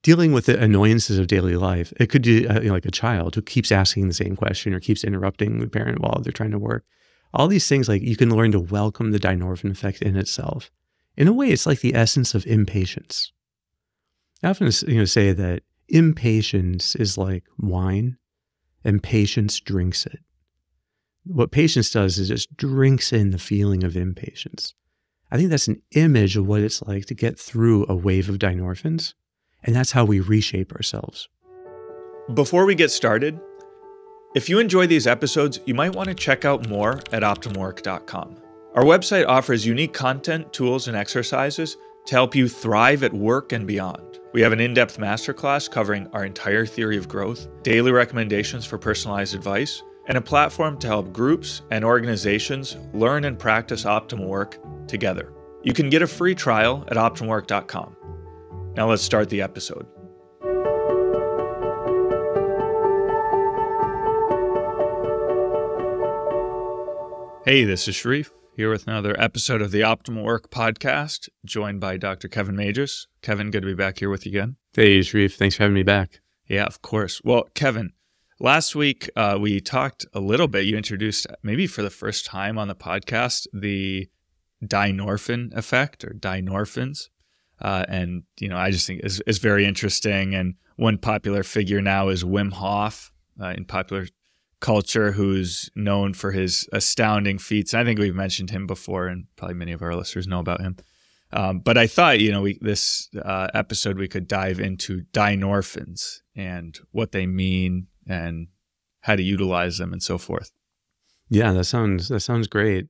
dealing with the annoyances of daily life. It could be like a child who keeps asking the same question or keeps interrupting the parent while they're trying to work. All these things, like you can learn to welcome the dynorphin effect in itself. In a way, it's like the essence of impatience. I often say that impatience is like wine and patience drinks it. What patience does is just drinks in the feeling of impatience. I think that's an image of what it's like to get through a wave of dynorphins, and that's how we reshape ourselves. Before we get started, if you enjoy these episodes, you might want to check out more at OptimalWork.com. Our website offers unique content, tools, and exercises to help you thrive at work and beyond. We have an in-depth masterclass covering our entire theory of growth, daily recommendations for personalized advice, and a platform to help groups and organizations learn and practice optimal work together. You can get a free trial at OptimalWork.com. Now let's start the episode. Hey, this is Sharif, here with another episode of the Optimal Work podcast, joined by Dr. Kevin Majors. Kevin, good to be back here with you again. Hey, Sharif, thanks for having me back. Yeah, of course. Well, Kevin, last week we talked a little bit, you introduced maybe for the first time on the podcast, the Dynorphin effect or Dynorphins. And, I just think is very interesting. And one popular figure now is Wim Hof in popular culture, who's known for his astounding feats. And I think we've mentioned him before, and probably many of our listeners know about him. But I thought, this episode we could dive into Dynorphins and what they mean and how to utilize them and so forth. Yeah, that sounds great.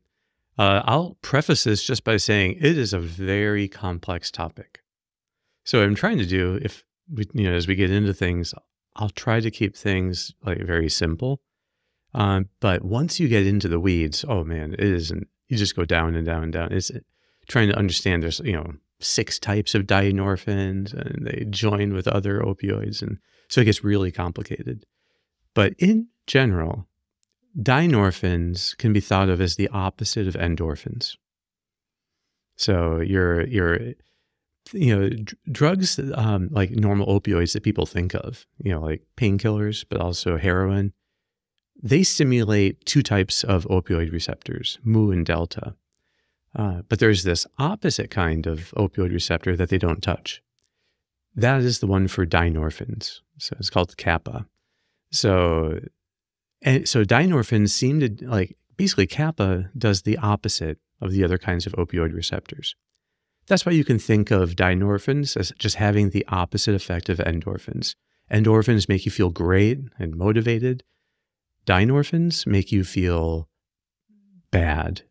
I'll preface this just by saying it is a very complex topic. So what I'm trying to do, as we get into things, I'll try to keep things like very simple. But once you get into the weeds, oh man, it isn't. You just go down and down and down. It's trying to understand. There's 6 types of dynorphins, and they join with other opioids, and so it gets really complicated. But in general, dynorphins can be thought of as the opposite of endorphins. So drugs like normal opioids that people think of, like painkillers, but also heroin, they stimulate 2 types of opioid receptors, mu and delta. But there's this opposite kind of opioid receptor that they don't touch. That is the one for dynorphins. So it's called kappa. So dynorphins seem to basically kappa does the opposite of the other kinds of opioid receptors. That's why you can think of dynorphins as just having the opposite effect of endorphins. Endorphins make you feel great and motivated. Dynorphins make you feel bad.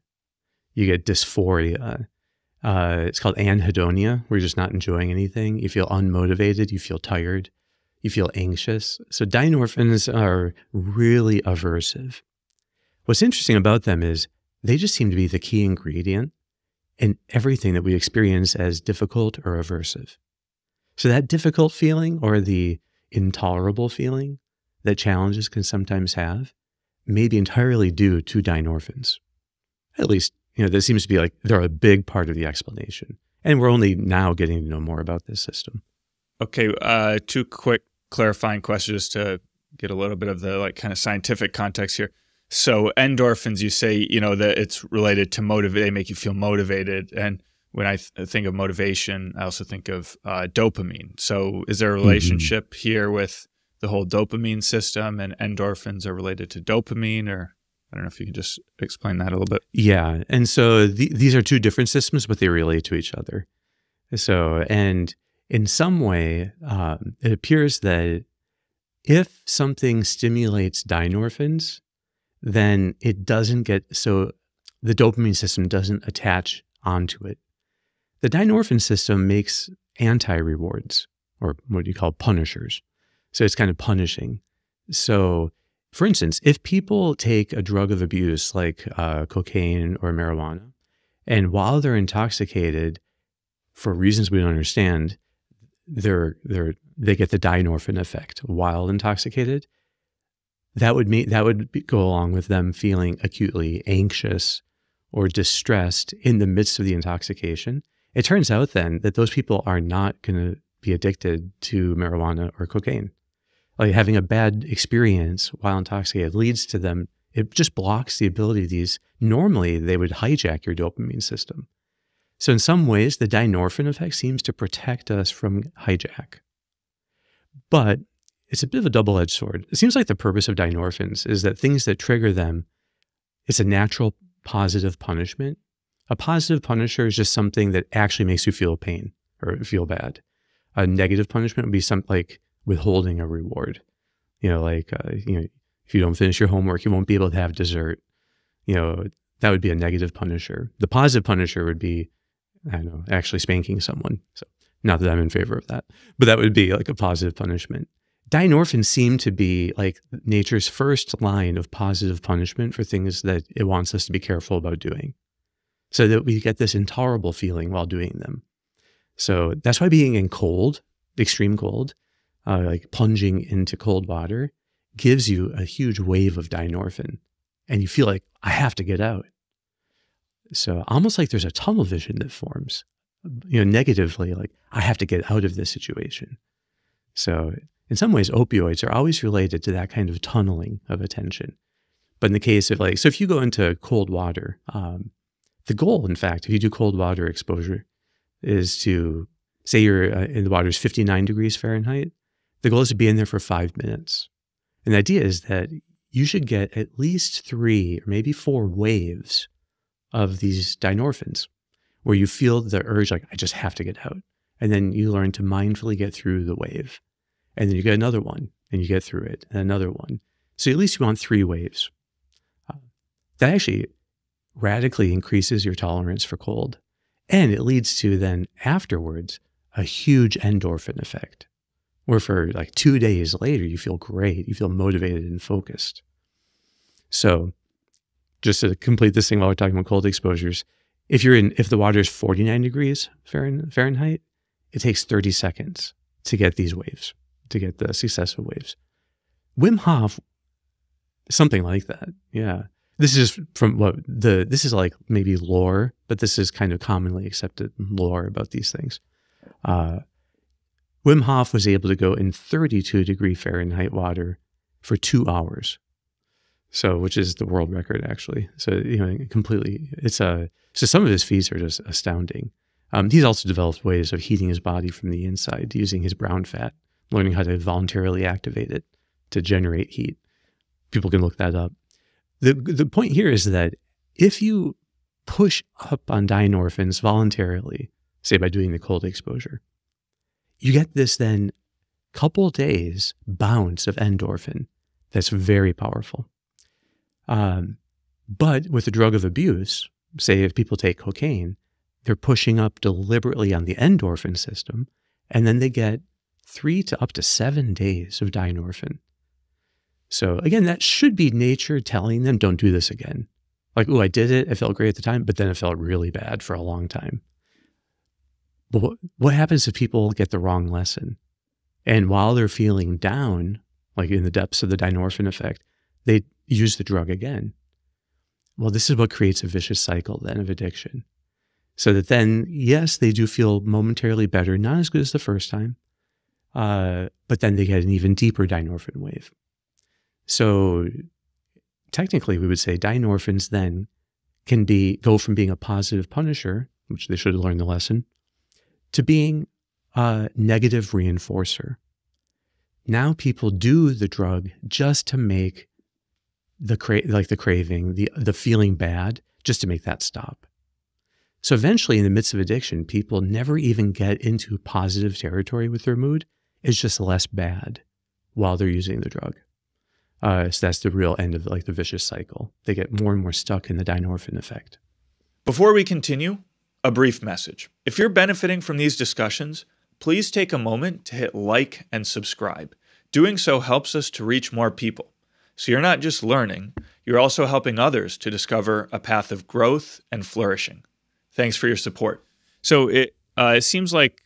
You get dysphoria. It's called anhedonia, where you're just not enjoying anything. You feel unmotivated. You feel tired. You feel anxious. So dynorphins are really aversive. What's interesting about them is they just seem to be the key ingredient in everything that we experience as difficult or aversive. So that difficult feeling or the intolerable feeling that challenges can sometimes have may be entirely due to dynorphins. At least, that seems to be they're a big part of the explanation. And we're only now getting to know more about this system. Okay, 2 quick clarifying questions to get a little bit of the kind of scientific context here. So endorphins, you say, that it's related to they make you feel motivated. And when I think of motivation, I also think of dopamine. So is there a relationship here with the whole dopamine system, and endorphins are related to dopamine? Or I don't know if you can just explain that a little bit. Yeah. And so these are 2 different systems, but they relate to each other. So, and in some way, it appears that if something stimulates dynorphins, then it doesn't the dopamine system doesn't attach onto it. The dynorphin system makes anti-rewards, or what you call punishers. So it's kind of punishing. So for instance, if people take a drug of abuse like cocaine or marijuana, and while they're intoxicated, for reasons we don't understand, they get the dynorphin effect while intoxicated. That would go along with them feeling acutely anxious or distressed in the midst of the intoxication. It turns out then that those people are not going to be addicted to marijuana or cocaine. Like having a bad experience while intoxicated leads to them, it just blocks the ability of these. Normally, they would hijack your dopamine system. So in some ways, the dynorphin effect seems to protect us from hijack. But it's a bit of a double-edged sword. It seems like the purpose of dynorphins is that things that trigger them, it's a natural positive punishment. A positive punisher is just something that actually makes you feel pain or feel bad. A negative punishment would be something like withholding a reward. If you don't finish your homework, you won't be able to have dessert. That would be a negative punisher. The positive punisher would be, actually spanking someone. So not that I'm in favor of that, but that would be like a positive punishment. Dynorphins seem to be like nature's first line of positive punishment for things that it wants us to be careful about doing, so that we get this intolerable feeling while doing them. So that's why being in cold, extreme cold, like plunging into cold water, gives you a huge wave of dynorphin, and you feel like, I have to get out. So almost like there's a tunnel vision that forms, negatively, like, I have to get out of this situation. So in some ways, opioids are always related to that kind of tunneling of attention. But in the case of so if you go into cold water, the goal, in fact, if you do cold water exposure, is to, say you're in the water is 59 degrees Fahrenheit, the goal is to be in there for 5 minutes. And the idea is that you should get at least 3 or maybe 4 waves of these dynorphins, where you feel the urge, like, I just have to get out. And then you learn to mindfully get through the wave. And then you get another one, and you get through it, and another one. So at least you want 3 waves. That actually radically increases your tolerance for cold. And it leads to then afterwards a huge endorphin effect, where for like 2 days later, you feel great. You feel motivated and focused. So just to complete this thing while we're talking about cold exposures, if the water is 49 degrees Fahrenheit, it takes 30 seconds to get these waves, to get the successive waves. Wim Hof, something like that. Yeah. This is from this is like maybe lore, but this is kind of commonly accepted lore about these things. Wim Hof was able to go in 32 degree Fahrenheit water for 2 hours. So, which is the world record actually. So, completely, so some of his feats are just astounding. He's also developed ways of heating his body from the inside using his brown fat, learning how to voluntarily activate it to generate heat. People can look that up. The point here is that if you push up on dynorphins voluntarily, say by doing the cold exposure, you get this then couple days bounce of endorphin that's very powerful. But with the drug of abuse, say if people take cocaine, they're pushing up deliberately on the endorphin system, and then they get 3 to up to 7 days of dynorphin. So again, that should be nature telling them, don't do this again. Like, oh, I did it. It felt great at the time, but then it felt really bad for a long time. But what happens if people get the wrong lesson? And while they're feeling down, like in the depths of the dynorphin effect, they use the drug again. Well, this is what creates a vicious cycle then of addiction. So that then, yes, they do feel momentarily better, not as good as the first time, but then they get an even deeper dynorphin wave. So technically, we would say dynorphins then can go from being a positive punisher, which they should have learned the lesson, to being a negative reinforcer. Now people do the drug just to make the craving, the feeling bad, just to make that stop. So eventually, in the midst of addiction, people never even get into positive territory with their mood. It's just less bad while they're using the drug. So that's the real end of the vicious cycle. They get more and more stuck in the dynorphin effect. Before we continue, a brief message. If you're benefiting from these discussions, please take a moment to hit like and subscribe. Doing so helps us to reach more people. So you're not just learning, you're also helping others to discover a path of growth and flourishing. Thanks for your support. So it seems like,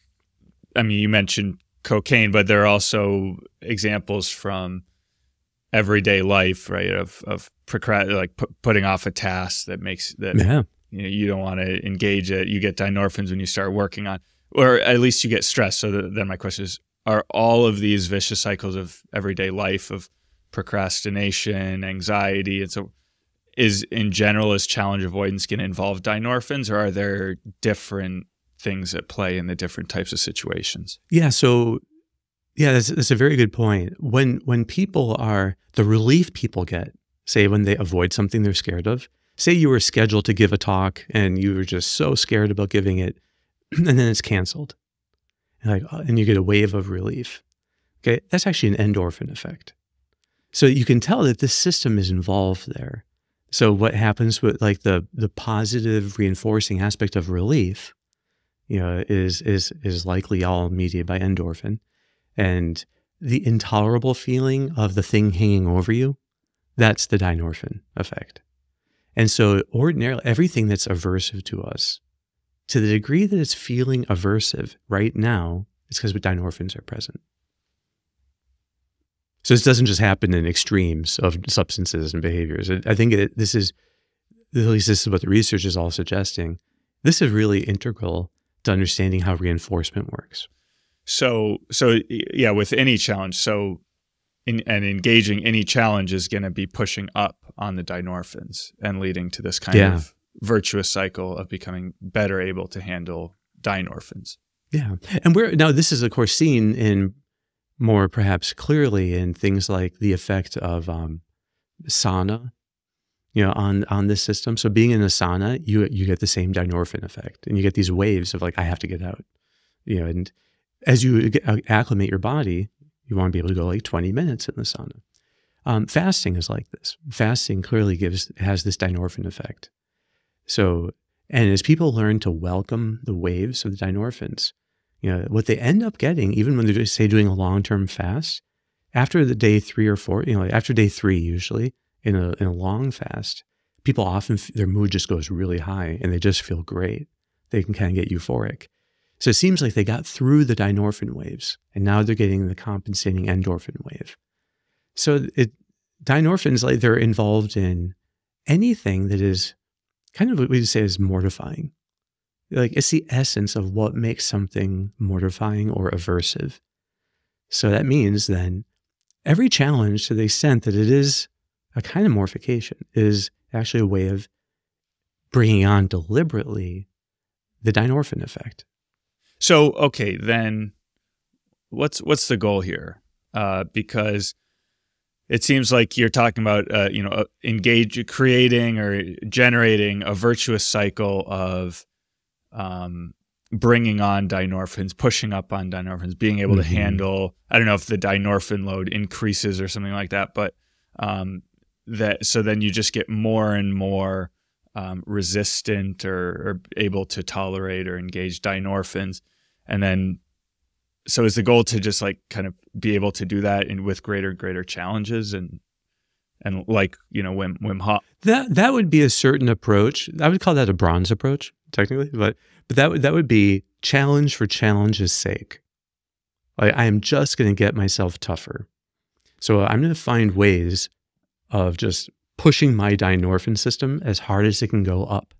you mentioned cocaine, but there are also examples from everyday life, right? Of putting off a task that makes that you don't want to engage it. You get dynorphins when you start working on. or at least you get stressed. So then my question is, are all of these vicious cycles of everyday life of procrastination, anxiety, and so is challenge avoidance going to involve dynorphins, or are there different things at play in the different types of situations? Yeah. So yeah, that's a very good point. When people are, the relief people get, say when they avoid something they're scared of, say you were scheduled to give a talk and you were just so scared about giving it, and then it's canceled. And you get a wave of relief. Okay, that's actually an endorphin effect. So you can tell that this system is involved there. So what happens with like the positive reinforcing aspect of relief, is likely all mediated by endorphin, and the intolerable feeling of the thing hanging over you, that's the dynorphin effect. And so ordinarily, everything that's aversive to us, to the degree that it's feeling aversive right now, it's because dynorphins are present. So this doesn't just happen in extremes of substances and behaviors. I think this is, at least this is what the research is all suggesting, this is really integral to understanding how reinforcement works. So yeah, with any challenge, and engaging any challenge is going to be pushing up on the dynorphins and leading to this kind of virtuous cycle of becoming better able to handle dynorphins. Yeah. And now this is of course seen in more perhaps clearly in things like the effect of sauna, on this system. So being in a sauna, you get the same dynorphin effect, and you get these waves of like, I have to get out, and as you acclimate your body, you want to be able to go like 20 minutes in the sauna. Fasting is like this. Fasting clearly has this dynorphin effect. So, and as people learn to welcome the waves of the dynorphins, what they end up getting, even when they're, say, doing a long-term fast, after the day 3 or 4, after day 3 usually, in a long fast, people often, their mood just goes really high and they just feel great. They can kind of get euphoric. So it seems like they got through the dynorphin waves and now they're getting the compensating endorphin wave. So dynorphins, like they're involved in anything that is kind of what we say is mortifying. Like it's the essence of what makes something mortifying or aversive. So that means then every challenge, to the extent that it is a kind of mortification, is actually a way of bringing on deliberately the dynorphin effect. So, okay, then what's the goal here? Because it seems like you're talking about, creating or generating a virtuous cycle of bringing on dynorphins, pushing up on dynorphins, being able to handle, I don't know if the dynorphin load increases or something like that, but so then you just get more and more resistant or able to tolerate or engage dynorphins. And then, so is the goal to just like kind of be able to do that with greater challenges and like, Wim Hof? That would be a certain approach. I would call that a bronze approach, technically, but that would be challenge for challenge's sake. Like I am just going to get myself tougher. So I'm going to find ways of just pushing my dynorphin system as hard as it can go up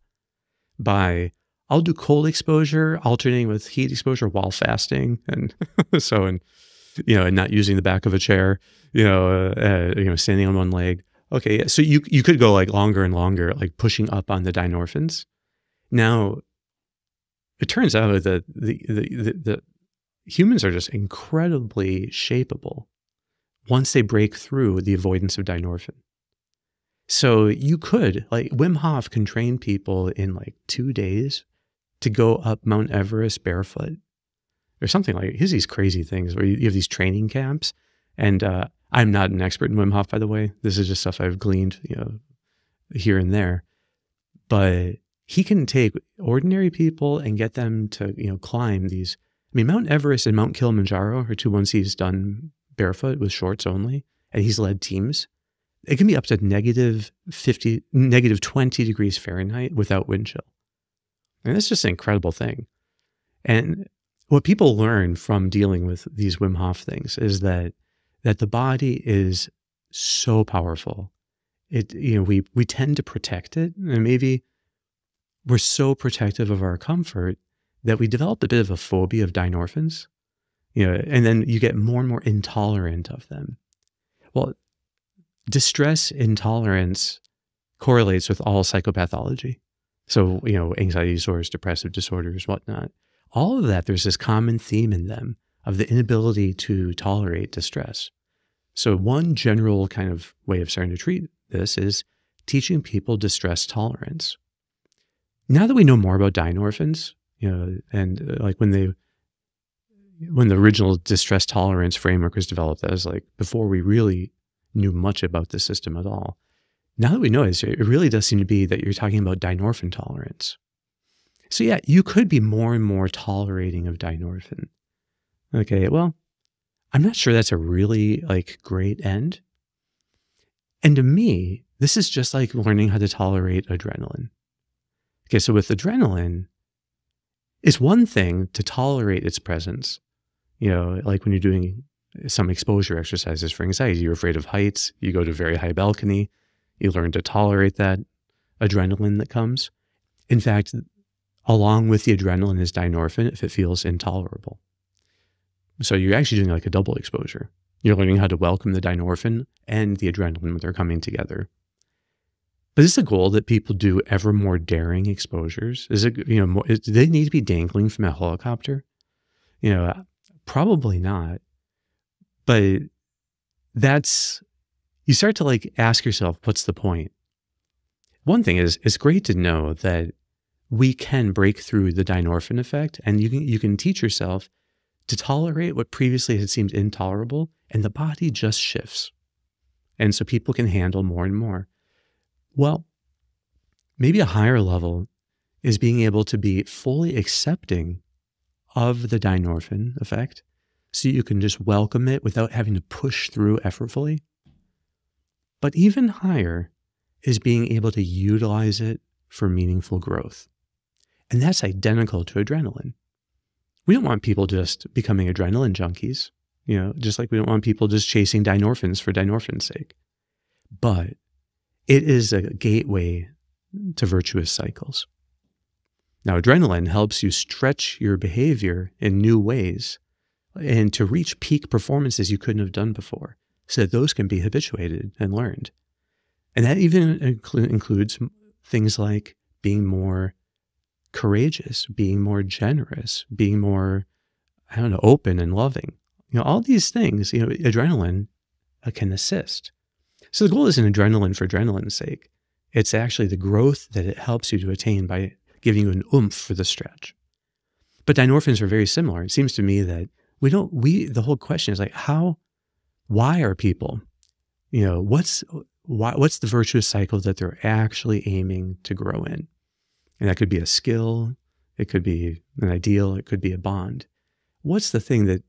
by, I'll do cold exposure alternating with heat exposure while fasting, and and not using the back of a chair, standing on one leg. Okay, so you could go like longer and longer, like pushing up on the dynorphins. Now, it turns out that the humans are just incredibly shapeable once they break through the avoidance of dynorphin. So you could, like Wim Hof can train people in like 2 days to go up Mount Everest barefoot or something like, here's these crazy things where you have these training camps. And I'm not an expert in Wim Hof, by the way. This is just stuff I've gleaned, here and there. But he can take ordinary people and get them to, climb these. I mean, Mount Everest and Mount Kilimanjaro are two ones he's done barefoot with shorts only, and he's led teams. It can be up to negative 20 degrees Fahrenheit without wind chill. And that's just an incredible thing. And what people learn from dealing with these Wim Hof things is that the body is so powerful. We tend to protect it, and maybe we're so protective of our comfort that we developed a bit of a phobia of dynorphins, and then you get more and more intolerant of them. Well, distress intolerance correlates with all psychopathology. So, anxiety disorders, depressive disorders, whatnot. All of that, there's this common theme in them of the inability to tolerate distress. So one general kind of way of starting to treat this is teaching people distress tolerance. Now that we know more about dynorphins, and like when the original distress tolerance framework was developed, that was like before we really knew much about the system at all. Now that we know it really does seem to be that you're talking about dynorphin tolerance. So yeah, you could be more and more tolerating of dynorphin. Okay, well, I'm not sure that's a really great end. And to me, this is just like learning how to tolerate adrenaline. Okay, so with adrenaline, it's one thing to tolerate its presence. Like when you're doing some exposure exercises for anxiety, you're afraid of heights, you go to a very high balcony, you learn to tolerate that adrenaline that comes. In fact, along with the adrenaline is dynorphin if it feels intolerable. So you're actually doing like a double exposure. You're learning how to welcome the dynorphin and the adrenaline when they're coming together. But is the goal that people do ever more daring exposures? Is it, do they need to be dangling from a helicopter? Probably not. But you start to ask yourself, what's the point? One thing is, it's great to know that we can break through the dynorphin effect, and you can teach yourself to tolerate what previously had seemed intolerable, and the body just shifts. And so people can handle more and more. Well, maybe a higher level is being able to be fully accepting of the dynorphin effect, so you can just welcome it without having to push through effortfully. But even higher is being able to utilize it for meaningful growth. And that's identical to adrenaline. We don't want people just becoming adrenaline junkies, just like we don't want people just chasing dynorphins for dynorphin's sake. But it is a gateway to virtuous cycles. Now, adrenaline helps you stretch your behavior in new ways and to reach peak performances you couldn't have done before, so that those can be habituated and learned. And that even includes things like being more courageous, being more generous, being more, open and loving. All these things, adrenaline can assist. So the goal isn't adrenaline for adrenaline's sake. It's actually the growth that it helps you to attain by giving you an oomph for the stretch. But dynorphins are very similar. It seems to me that the whole question is why are people, what's the virtuous cycle that they're actually aiming to grow in? And that could be a skill, it could be an ideal, it could be a bond. What's the thing that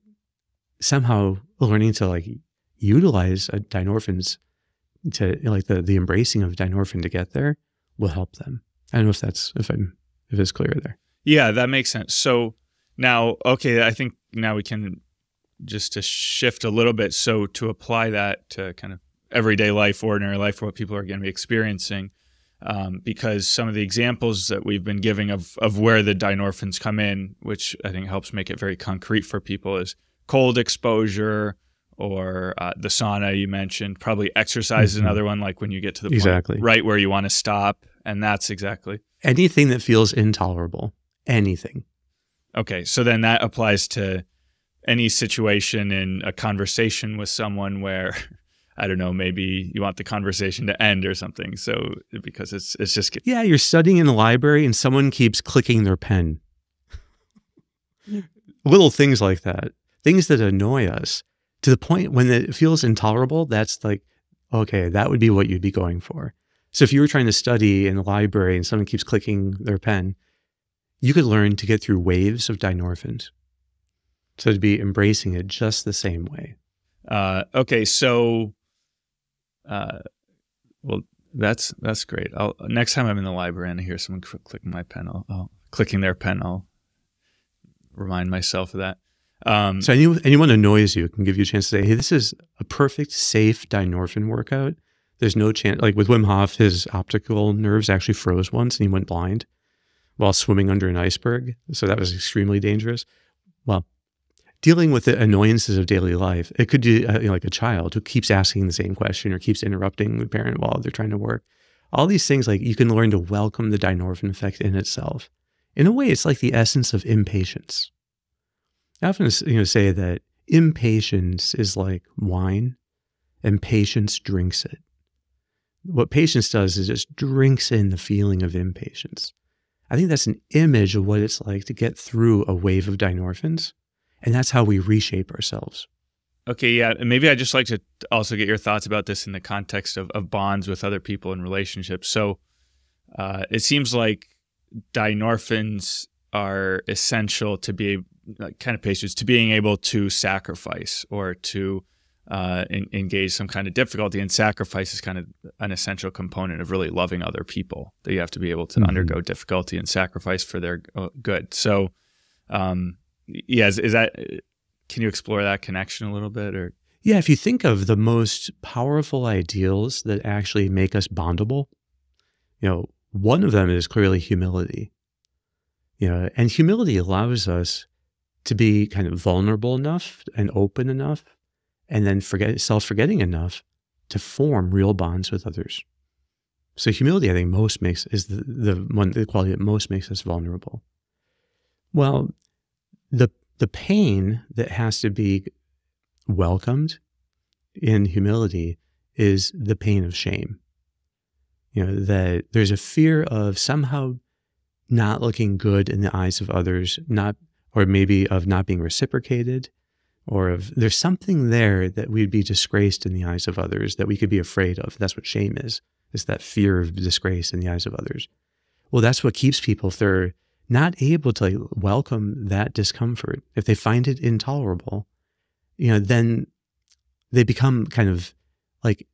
somehow learning to utilize dynorphins to the embracing of dynorphin to get there will help them? I don't know if it's clear there. Yeah, that makes sense. So now, okay, I think now we can just to shift a little bit. So to apply that to kind of everyday life, ordinary life, what people are going to be experiencing, because some of the examples that we've been giving of where the dynorphins come in, which I think helps make it very concrete for people, is cold exposure or the sauna you mentioned. Probably exercise is another one, like when you get to the point right where you want to stop. And that's exactly. Anything that feels intolerable. Anything. Okay, so then that applies to any situation in a conversation with someone where, I don't know, maybe you want the conversation to end or something. So because it's just... Yeah, you're studying in the library and someone keeps clicking their pen. Little things like that. Things that annoy us to the point when it feels intolerable, that's okay, that would be what you'd be going for. So if you were trying to study in the library and someone keeps clicking their pen, you could learn to get through waves of dynorphins. So to be embracing it just the same way. Okay, so, well, that's great. Next time I'm in the library and I hear someone clicking my pen, clicking their pen, I'll remind myself of that. So anyone annoys you can give you a chance to say, hey, this is a perfect, safe dynorphin workout. There's no chance, like with Wim Hof, his optical nerves actually froze once and he went blind. while swimming under an iceberg. So that was extremely dangerous. Well, dealing with the annoyances of daily life, it could be like a child who keeps asking the same question or keeps interrupting the parent while they're trying to work. All these things, like you can learn to welcome the Dynorphin effect in itself. In a way, it's like the essence of impatience. I often say that impatience is like wine and patience drinks it. What patience does is just drinks in the feeling of impatience. I think that's an image of what it's like to get through a wave of Dynorphins, and that's how we reshape ourselves. Okay, yeah, and maybe I'd just like to also get your thoughts about this in the context of bonds with other people and relationships. So it seems like Dynorphins are essential to be kind of patience, to being able to sacrifice or to engage some kind of difficulty, and sacrifice is kind of an essential component of really loving other people, that you have to be able to undergo difficulty and sacrifice for their good. So is that, can you explore that connection a little bit? Or yeah, if you think of the most powerful ideals that actually make us bondable, one of them is clearly humility. And humility allows us to be kind of vulnerable enough and open enough, and then self-forgetting enough to form real bonds with others. So humility, I think, is the quality that most makes us vulnerable. Well, the pain that has to be welcomed in humility is the pain of shame. That there's a fear of somehow not looking good in the eyes of others, or maybe of not being reciprocated, or there's something there that we'd be disgraced in the eyes of others that we could be afraid of. That's what shame is that fear of disgrace in the eyes of others. Well, that's what keeps people, if they're not able to welcome that discomfort, if they find it intolerable, then they become kind of like,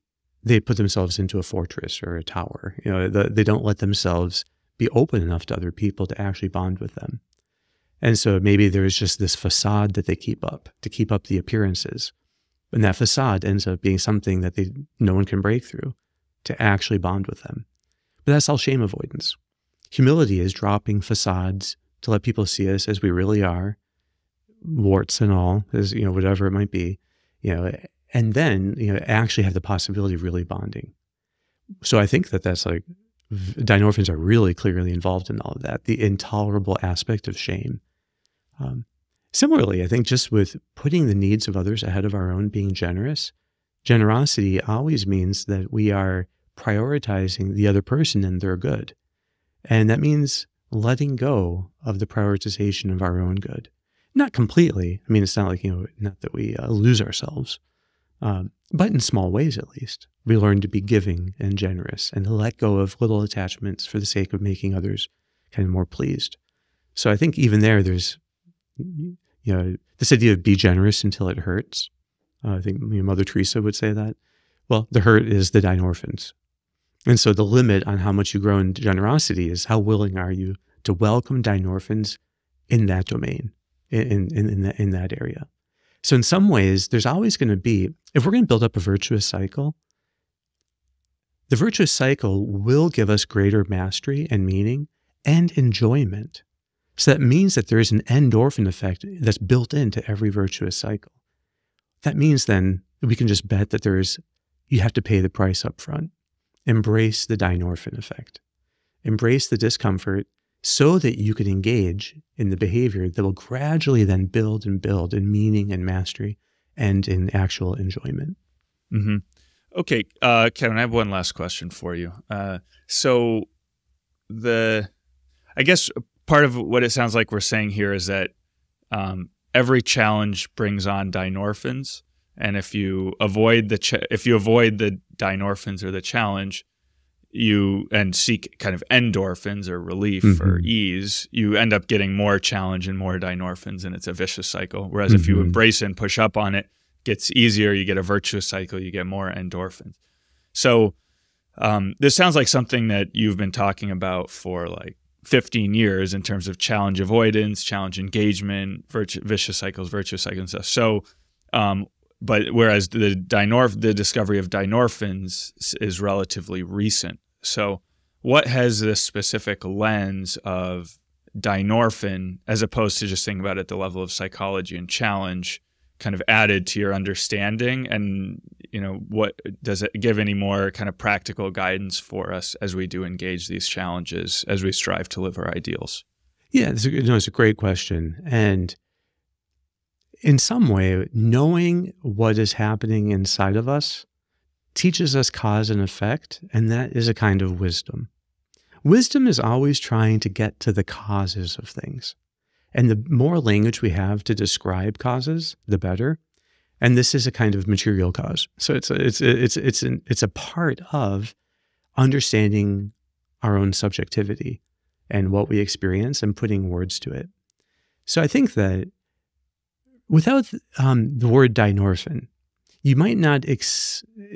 they put themselves into a fortress or a tower. They don't let themselves be open enough to other people to actually bond with them. And so maybe there's just this facade that they keep up to keep up the appearances. And that facade ends up being something that no one can break through to actually bond with them. But that's all shame avoidance. Humility is dropping facades to let people see us as we really are, warts and all, as whatever it might be, and then actually have the possibility of really bonding. So I think that's like Dynorphins are really clearly involved in all of that, the intolerable aspect of shame. Similarly, I think just with putting the needs of others ahead of our own, being generous, generosity always means that we are prioritizing the other person and their good. And that means letting go of the prioritization of our own good. Not completely. I mean, it's not like, not that we lose ourselves, but in small ways at least. We learn to be giving and generous and to let go of little attachments for the sake of making others kind of more pleased. So I think even there's, this idea of be generous until it hurts. I think Mother Teresa would say that. Well, the hurt is the Dynorphins. And so the limit on how much you grow in generosity is how willing are you to welcome Dynorphins in that domain, in that area. So in some ways, there's always going to be, if we're going to build up a virtuous cycle, the virtuous cycle will give us greater mastery and meaning and enjoyment. So that means that there is an endorphin effect that's built into every virtuous cycle. That means then we can just bet that you have to pay the price up front. Embrace the Dynorphin effect. Embrace the discomfort so that you can engage in the behavior that will gradually then build and build in meaning and mastery and in actual enjoyment. Mm-hmm. Okay, Kevin, I have one last question for you. I guess part of what it sounds like we're saying here is that every challenge brings on Dynorphins, and if you avoid the Dynorphins or the challenge, and seek kind of endorphins or relief or ease, you end up getting more challenge and more Dynorphins, and it's a vicious cycle. Whereas if you embrace it and push up on it, it gets easier, you get a virtuous cycle, you get more endorphins. So this sounds like something that you've been talking about for like 15 years in terms of challenge avoidance, challenge engagement, vicious cycles, virtuous cycles and stuff. So, but whereas the discovery of Dynorphins is relatively recent. So what has this specific lens of dynorphin, as opposed to just thinking about it at the level of psychology and challenge, kind of added to your understanding? And, what does it give any more kind of practical guidance for us as we do engage these challenges, as we strive to live our ideals? Yeah, it's a great question. And in some way, knowing what is happening inside of us teaches us cause and effect, and that is a kind of wisdom. Wisdom is always trying to get to the causes of things. And the more language we have to describe causes, the better. And this is a kind of material cause. So it's a part of understanding our own subjectivity and what we experience and putting words to it. So I think that without the word dynorphin, you might not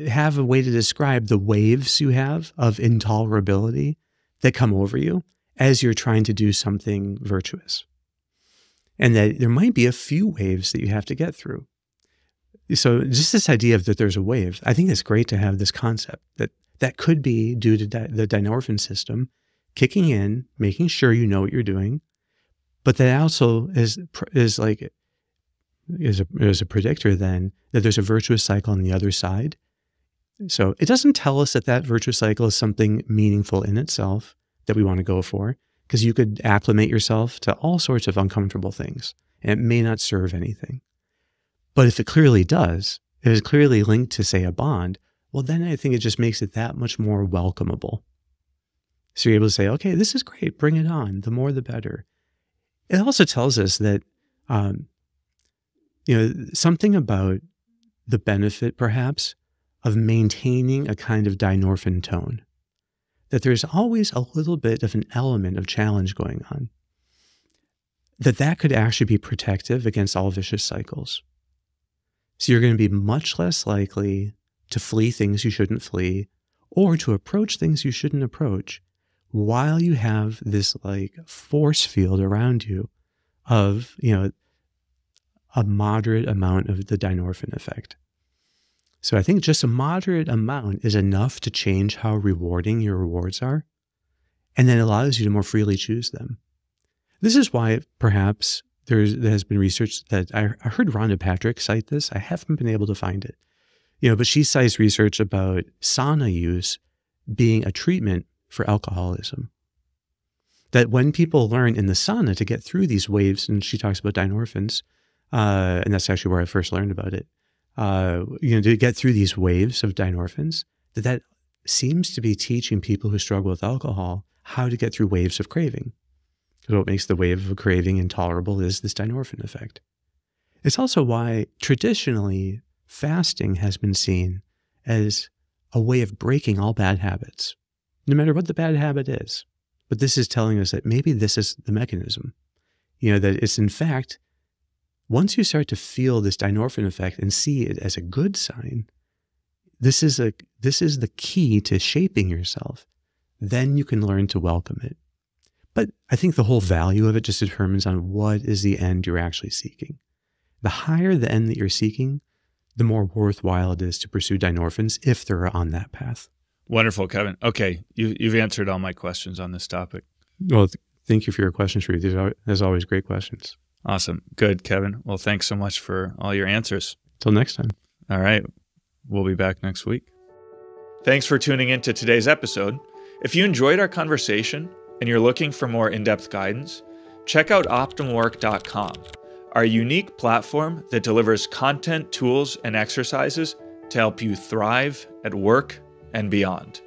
have a way to describe the waves you have of intolerability that come over you as you're trying to do something virtuous. And that there might be a few waves that you have to get through. So just this idea of that there's a wave, I think it's great to have this concept that could be due to the dynorphin system kicking in, making sure you know what you're doing, but that also is a predictor then that there's a virtuous cycle on the other side. So it doesn't tell us that virtuous cycle is something meaningful in itself that we want to go for, because you could acclimate yourself to all sorts of uncomfortable things, and it may not serve anything. But if it clearly does, if it's clearly linked to, say, a bond, well, then I think it just makes it that much more welcomable. So you're able to say, okay, this is great, bring it on, the more the better. It also tells us that, something about the benefit, perhaps, of maintaining a kind of dynorphin tone, that there's always a little bit of an element of challenge going on, that could actually be protective against all vicious cycles. So you're going to be much less likely to flee things you shouldn't flee, or to approach things you shouldn't approach, while you have this force field around you of, a moderate amount of the dynorphin effect. So I think just a moderate amount is enough to change how rewarding your rewards are, and then allows you to more freely choose them. This is why perhaps there has been research that I heard Rhonda Patrick cite this. I haven't been able to find it, but she cites research about sauna use being a treatment for alcoholism. That when people learn in the sauna to get through these waves, and she talks about dynorphins, and that's actually where I first learned about it, to get through these waves of dynorphins, that seems to be teaching people who struggle with alcohol how to get through waves of craving. Because what makes the wave of craving intolerable is this dynorphin effect. It's also why traditionally fasting has been seen as a way of breaking all bad habits, no matter what the bad habit is. But this is telling us that maybe this is the mechanism, that it's in fact, once you start to feel this dynorphin effect and see it as a good sign, this is the key to shaping yourself. Then you can learn to welcome it. But I think the whole value of it just determines on what is the end you're actually seeking. The higher the end that you're seeking, the more worthwhile it is to pursue dynorphins if they're on that path. Wonderful, Kevin. Okay, you've answered all my questions on this topic. Well, thank you for your questions, Sri. These are, as always, great questions. Awesome. Good, Kevin. Well, thanks so much for all your answers. Till next time. All right. We'll be back next week. Thanks for tuning in to today's episode. If you enjoyed our conversation and you're looking for more in-depth guidance, check out OptimalWork.com, our unique platform that delivers content, tools, and exercises to help you thrive at work and beyond.